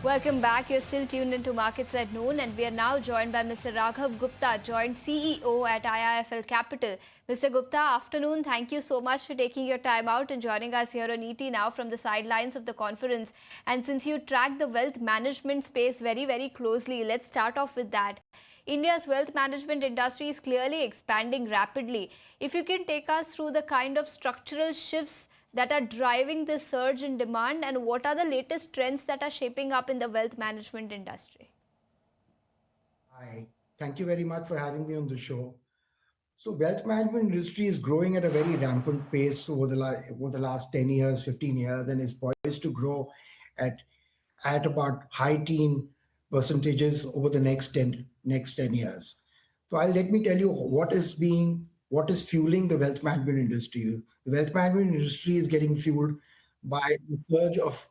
Welcome back. You're still tuned into Markets at Noon, and we are now joined by Mr. Raghav Gupta, Joint CEO at IIFL Capital. Mr. Gupta, afternoon. Thank you so much for taking your time out and joining us here on ET now from the sidelines of the conference. And since you track the wealth management space very, very closely, let's start off with that. India's wealth management industry is clearly expanding rapidly. If you can take us through the kind of structural shifts that are driving this surge in demand, and what are the latest trends that are shaping up in the wealth management industry? Hi, thank you very much for having me on the show. So wealth management industry is growing at a very rampant pace over the last 10 years, 15 years, and is poised to grow at about high teen percentages over the next 10 years. So let me tell you what is fueling the wealth management industry. The wealth management industry is getting fueled by the surge of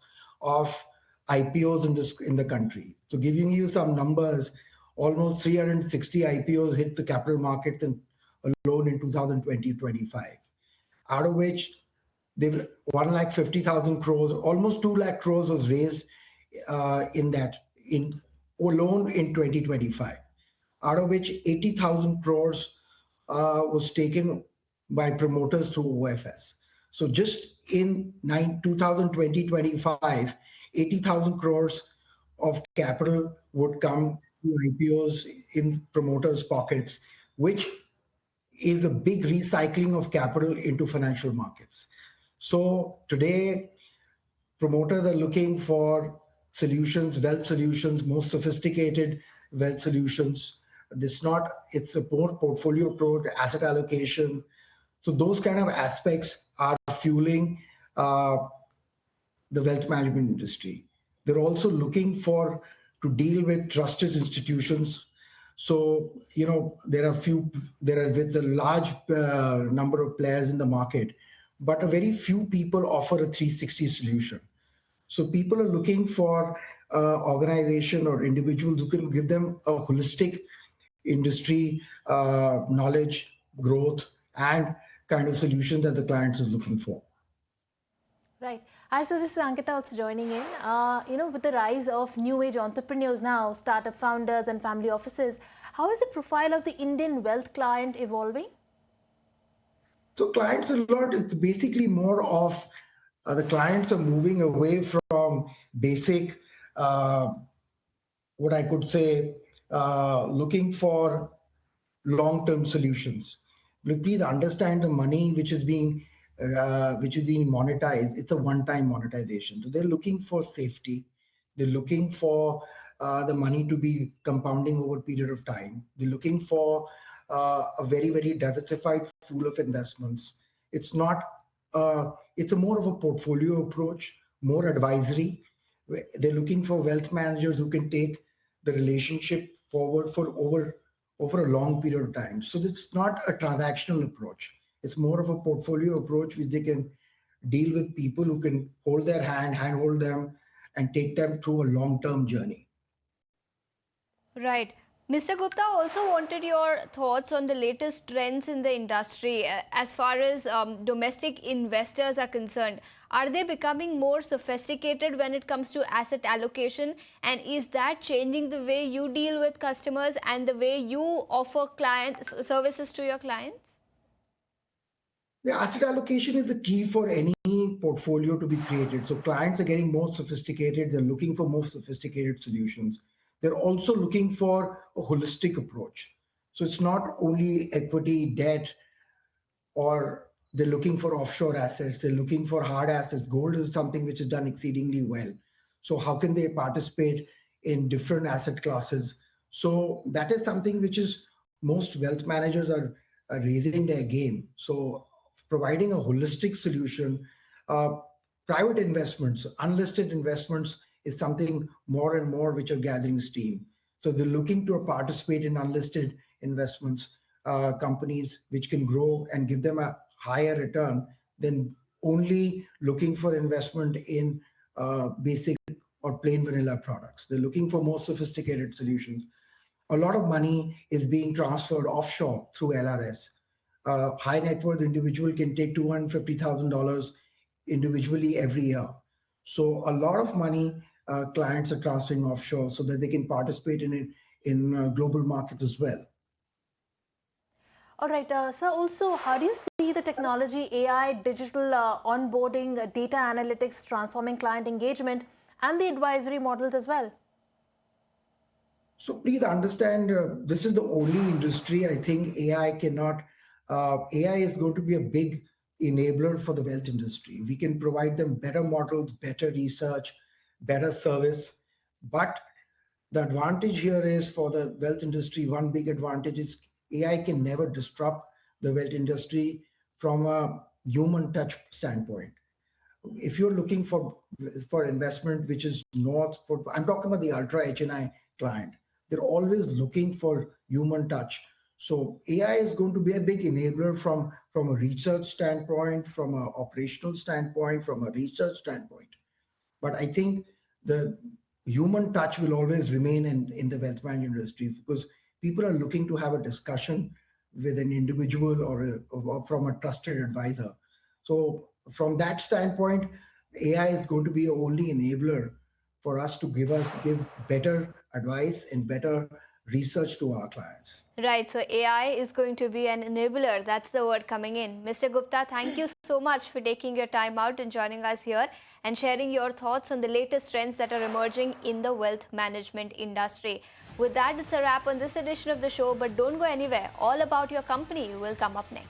IPOs in the country. So giving you some numbers, almost 360 IPOs hit the capital markets alone in 2020-25, out of which they were 150,000 crores, almost 2 lakh crores was raised in alone in 2025, out of which 80,000 crores was taken by promoters through OFS. So just in 2020-25, 80,000 crores of capital would come to IPOs in promoters' pockets, which is a big recycling of capital into financial markets. So today, promoters are looking for solutions, wealth solutions, more sophisticated wealth solutions. It's a more portfolio approach, asset allocation. So those kind of aspects are fueling the wealth management industry. They're also looking to deal with trusted institutions. So, there are with a large number of players in the market, but a very few people offer a 360 solution. So people are looking for organization or individuals who can give them a holistic industry knowledge, growth, and kind of solution that the clients is looking for. Right. Hi, so this is Ankita also joining in. With the rise of new age entrepreneurs now, startup founders and family offices, how is the profile of the Indian wealth client evolving? So clients it's basically more of the clients are moving away from basic, what I could say, looking for long-term solutions. But please understand the money which is being monetized. It's a one-time monetization. So they're looking for safety. They're looking for the money to be compounding over a period of time. They're looking for a very, very diversified pool of investments. It's not. It's a more of a portfolio approach, more advisory. They're looking for wealth managers who can take the relationship forward for over a long period of time. So it's not a transactional approach. It's more of a portfolio approach which they can deal with people who can hold their handhold them, and take them through a long-term journey. Right. Mr. Gupta, also wanted your thoughts on the latest trends in the industry as far as domestic investors are concerned. Are they becoming more sophisticated when it comes to asset allocation? And is that changing the way you deal with customers and the way you offer services to your clients? The asset allocation is the key for any portfolio to be created. So clients are getting more sophisticated. They're looking for more sophisticated solutions. They're also looking for a holistic approach. So it's not only equity, debt, or they're looking for offshore assets. They're looking for hard assets. Gold is something which is done exceedingly well. So how can they participate in different asset classes? So that is something which is most wealth managers are raising their game. So providing a holistic solution, private investments, unlisted investments is something more and more which are gathering steam. So they're looking to participate in unlisted investments, companies which can grow and give them a higher return than only looking for investment in basic or plain vanilla products. They're looking for more sophisticated solutions. A lot of money is being transferred offshore through LRS. High net worth individual can take $250,000 individually every year. So a lot of money clients are transferring offshore so that they can participate in global markets as well. All right, so also, how do you see the technology, AI, digital onboarding, data analytics transforming client engagement and the advisory models as well? So please understand, this is the only industry I think AI cannot. AI is going to be a big enabler for the wealth industry. We can provide them better models, better research, better service, but the advantage here is for the wealth industry. One big advantage is AI can never disrupt the wealth industry from a human touch standpoint. If you're looking for investment which is north for, I'm talking about the ultra HNI client, they're always looking for human touch. So AI is going to be a big enabler from a research standpoint, from an operational standpoint, from a research standpoint. But I think the human touch will always remain in the wealth management industry, because people are looking to have a discussion with an individual or from a trusted advisor. So from that standpoint, AI is going to be the only enabler for us to give better advice and better research to our clients. Right, so AI is going to be an enabler. That's the word coming in. Mr. Gupta, thank you so much for taking your time out and joining us here and sharing your thoughts on the latest trends that are emerging in the wealth management industry. With that, it's a wrap on this edition of the show, but don't go anywhere. All About Your Company will come up next.